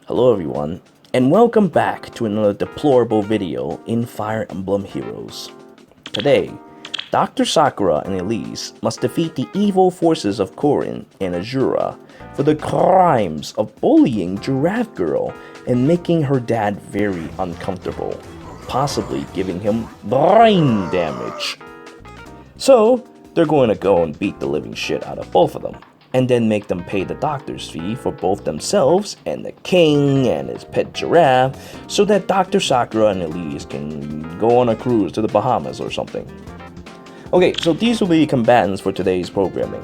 Hello everyone, and welcome back to another deplorable video in Fire Emblem Heroes. Today, Dr. Sakura and Elise must defeat the evil forces of Corrin and Azura for the crimes of bullying Giraffe Girl and making her dad very uncomfortable, possibly giving him brain damage. So, they're going to go and beat the living shit out of both of them, and then make them pay the doctor's fee for both themselves and the king and his pet giraffe, so that Dr. Sakura and Elise can go on a cruise to the Bahamas or something. Okay, so these will be combatants for today's programming.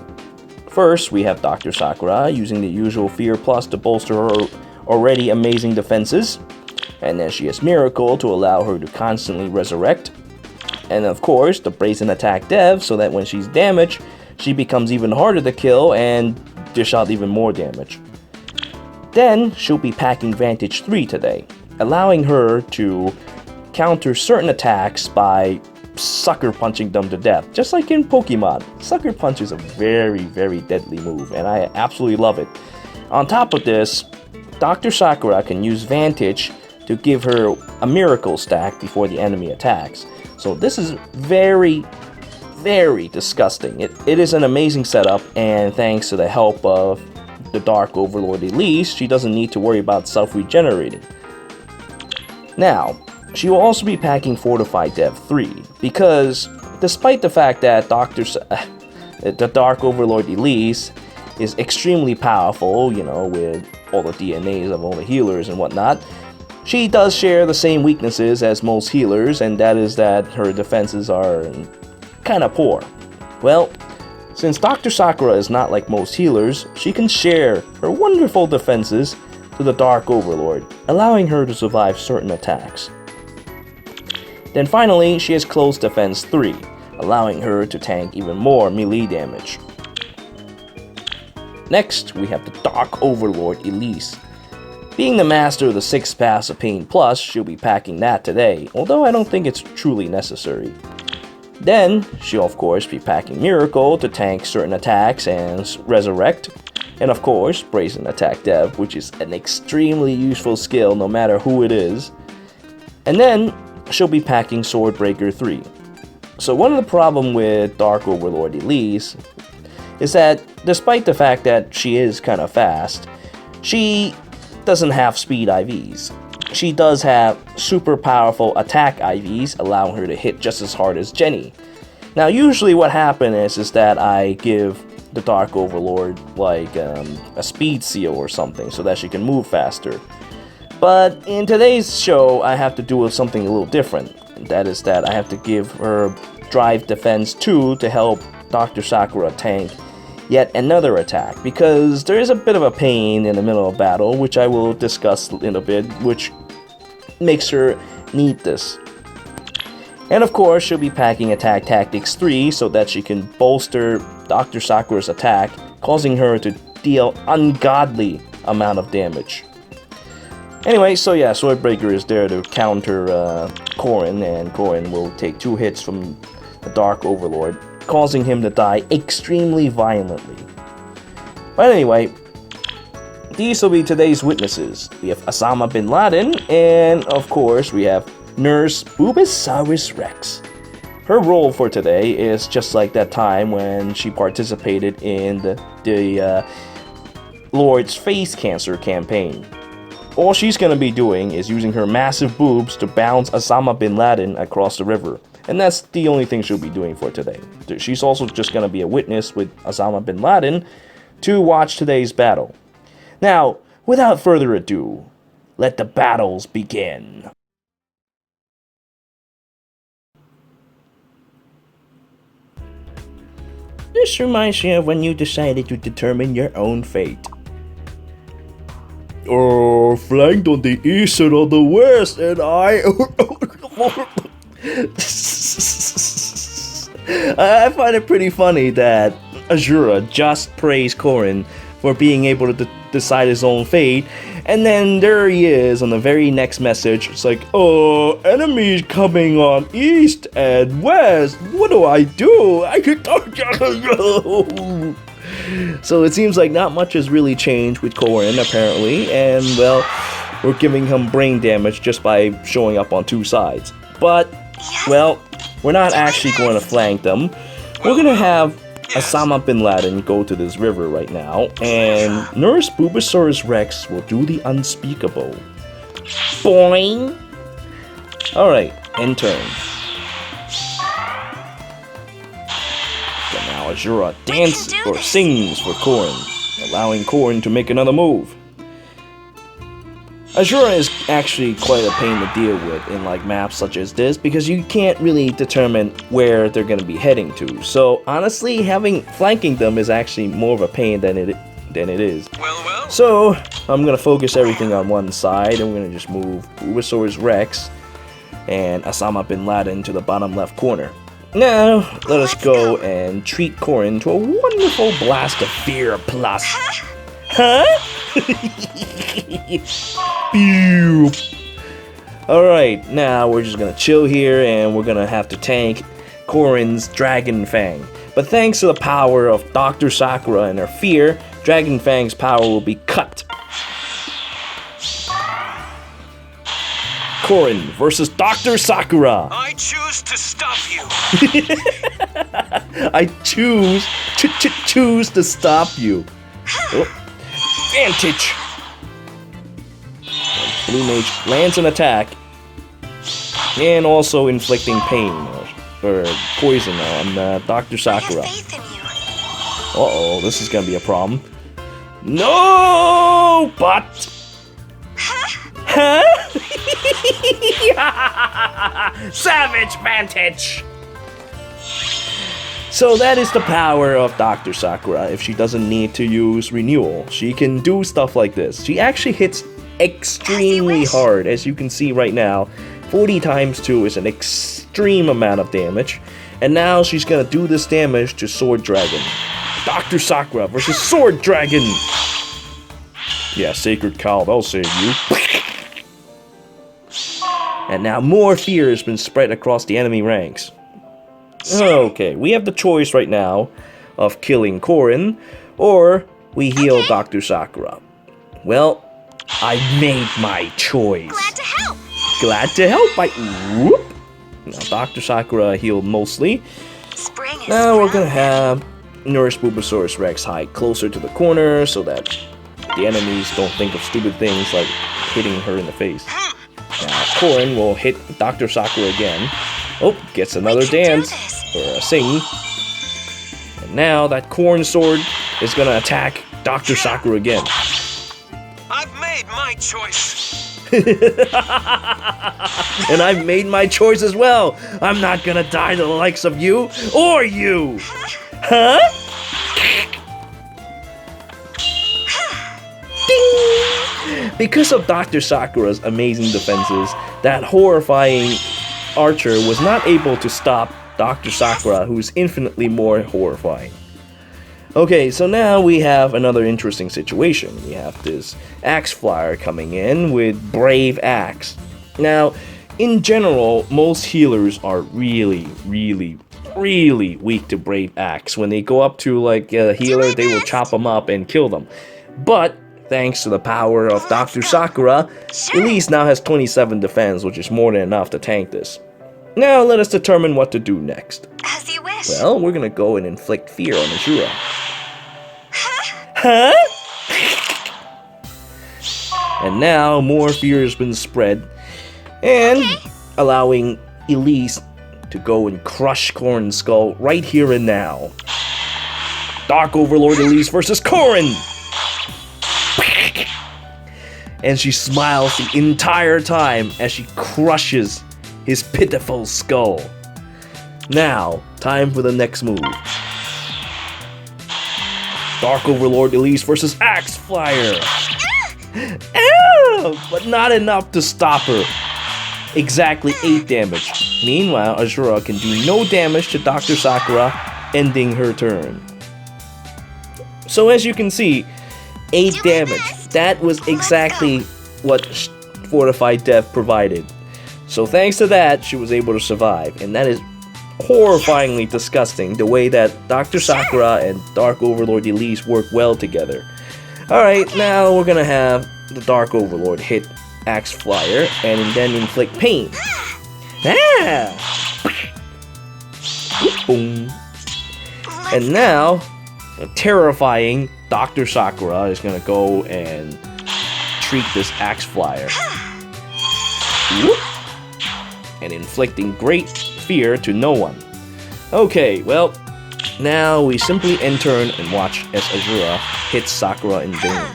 First, we have Dr. Sakura using the usual Fear Plus to bolster her already amazing defenses, and then she has Miracle to allow her to constantly resurrect, and of course the Brazen Attack Dev so that when she's damaged, she becomes even harder to kill and dish out even more damage. Then, she'll be packing Vantage 3 today, allowing her to counter certain attacks by sucker punching them to death. Just like in Pokemon, sucker punch is a very, very deadly move, and I absolutely love it. On top of this, Dr. Sakura can use Vantage to give her a Miracle stack before the enemy attacks. So this is very disgusting. It is an amazing setup, and thanks to the help of the Dark Overlord Elise, she doesn't need to worry about self-regenerating. Now, she will also be packing Fortified Dev 3, because despite the fact that the Dark Overlord Elise is extremely powerful, you know, with all the DNAs of all the healers and whatnot, she does share the same weaknesses as most healers, and that is that her defenses are kinda poor. Well, since Dr. Sakura is not like most healers, she can share her wonderful defenses to the Dark Overlord, allowing her to survive certain attacks. Then finally, she has Close Defense 3, allowing her to tank even more melee damage. Next, we have the Dark Overlord Elise. Being the master of the 6 Paths of Pain Plus, she'll be packing that today, although I don't think it's truly necessary. Then, she'll of course be packing Miracle to tank certain attacks and resurrect, and of course Brazen Attack Dev, which is an extremely useful skill no matter who it is. And then, she'll be packing Swordbreaker 3. So one of the problems with Dark Overlord Elise is that despite the fact that she is kind of fast, she doesn't have speed IVs. She does have super powerful attack IVs, allowing her to hit just as hard as Jenny. Now, usually what happens is that I give the Dark Overlord like a speed seal or something so that she can move faster. But in today's show, I have to do something a little different. That is that I have to give her Drive Defense 2 to help Dr. Sakura tank yet another attack, because there is a bit of a pain in the middle of battle, which I will discuss in a bit, which makes her need this. And of course, she'll be packing Attack Tactics 3 so that she can bolster Dr. Sakura's attack, causing her to deal ungodly amount of damage. Anyway, so yeah, Swordbreaker is there to counter Corrin, and Corrin will take 2 hits from the Dark Overlord, causing him to die extremely violently. But anyway, these will be today's witnesses. We have Osama Bin Laden, and of course we have Nurse Bubosaurus Rex. Her role for today is just like that time when she participated in the Lord's Face Cancer campaign. All she's going to be doing is using her massive boobs to bounce Osama Bin Laden across the river. And that's the only thing she'll be doing for today. She's also just going to be a witness with Osama Bin Laden to watch today's battle. Now, without further ado, let the battles begin. This reminds me of when you decided to determine your own fate. Flanked on the east and on the west, and I find it pretty funny that Azura just praised Corrin for being able to decide his own fate, and then there he is on the very next message. It's like, enemies coming on east and west. What do? I could. So it seems like not much has really changed with Corrin, apparently, and well, we're giving him brain damage just by showing up on two sides. But, well, we're not actually going to flank them. We're going to have Osama bin Laden go to this river right now, and Nurse Bulbasaurus Rex will do the unspeakable. Boing! Alright, end turn. And now Azura dances or sings for Corrin, allowing Corrin to make another move. Azura is actually quite a pain to deal with in like maps such as this because you can't really determine where they're going to be heading to. So honestly, flanking them is actually more of a pain than it is. So I'm going to focus everything on one side, and we're going to just move Bulbasaurus Rex and Osama bin Laden to the bottom left corner. Now, let us go and treat Corrin to a wonderful blast of fear plus. Huh? Alright, now we're just gonna chill here, and we're gonna have to tank Corrin's Dragon Fang. But thanks to the power of Dr. Sakura and her fear, Dragon Fang's power will be cut. Corrin versus Dr. Sakura. I choose to stop you. I choose to stop you. Oh. Advantage. Blue Mage lands an attack, and also inflicting pain or poison on Dr. Sakura. Uh-oh, this is gonna be a problem. No, but. Huh? Savage Vantage! So that is the power of Dr. Sakura. If she doesn't need to use Renewal, she can do stuff like this. She actually hits extremely hard, as you can see right now. 40 times 2 is an extreme amount of damage. And now she's gonna do this damage to Sword Dragon. Dr. Sakura versus Sword Dragon! Yeah, Sacred Cow, that'll save you. And now more fear has been spread across the enemy ranks. Okay, we have the choice right now of killing Corrin, or we heal Dr. Sakura. Well, I made my choice. Glad to help. Glad to help. Whoop. Now, Dr. Sakura healed mostly. Spring is Now we're gonna sprung. have Nurse Bulbasaurus Rex hide closer to the corner so that the enemies don't think of stupid things like hitting her in the face. Now Corrin will hit Dr. Sakura again. Oh, gets another dance, or a sing. And now that Corrin sword is gonna attack Dr. Sakura again. I've made my choice. And I've made my choice as well. I'm not gonna die to the likes of you, or you. Huh? Ding! Because of Dr. Sakura's amazing defenses, that horrifying archer was not able to stop Dr. Sakura, who's infinitely more horrifying. Okay, so now we have another interesting situation. We have this Axe Flyer coming in with Brave Axe. Now, in general, most healers are really weak to Brave Axe. When they go up to like a healer, they will chop them up and kill them. But thanks to the power of Dr. Sakura, Elise now has 27 defense, which is more than enough to tank this. Now let us determine what to do next. As you wish. Well, we're gonna go and inflict fear on Azura. Huh? And now more fear has been spread, and allowing Elise to go and crush Corrin's skull right here and now. Dark Overlord Elise versus Corrin! And she smiles the entire time as she crushes his pitiful skull. Now, time for the next move. Dark Overlord Elise versus Axe Flyer. But not enough to stop her. Exactly 8 damage. Meanwhile, Azura can do no damage to Dr. Sakura, ending her turn. So as you can see, 8 damage. That was exactly what Fortified Death provided. So thanks to that, she was able to survive. And that is horrifyingly disgusting, the way that Dr. Sakura and Dark Overlord Elise work well together. Alright, now we're gonna have the Dark Overlord hit axe flyer and then inflict pain. Ah! Boom. And now, a terrifying Dr. Sakura is gonna go and treat this axe flyer. And inflicting great fear to no one. Okay, well, now we simply enter and watch as Azura hits Sakura in vain.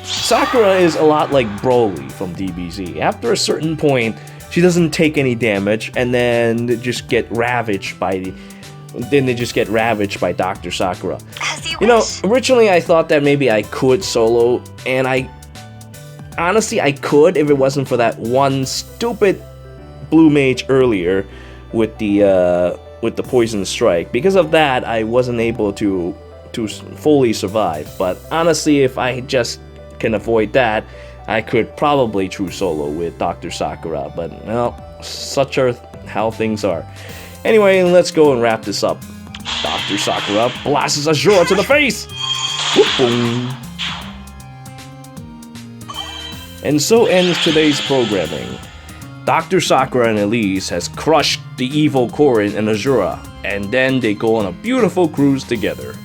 Sakura is a lot like Broly from DBZ. After a certain point, she doesn't take any damage, and then they just get ravaged by Dr. Sakura. You know, originally I thought that maybe I could solo, and honestly I could if it wasn't for that one stupid blue mage earlier with the poison strike. Because of that, I wasn't able to fully survive. But honestly, if I just can avoid that, I could probably true solo with Dr. Sakura, but well, such are how things are. Anyway, let's go and wrap this up. Dr. Sakura blasts Azura to the face! Boom. And so ends today's programming. Dr. Sakura and Elise has crushed the evil Corrin and Azura, and then they go on a beautiful cruise together.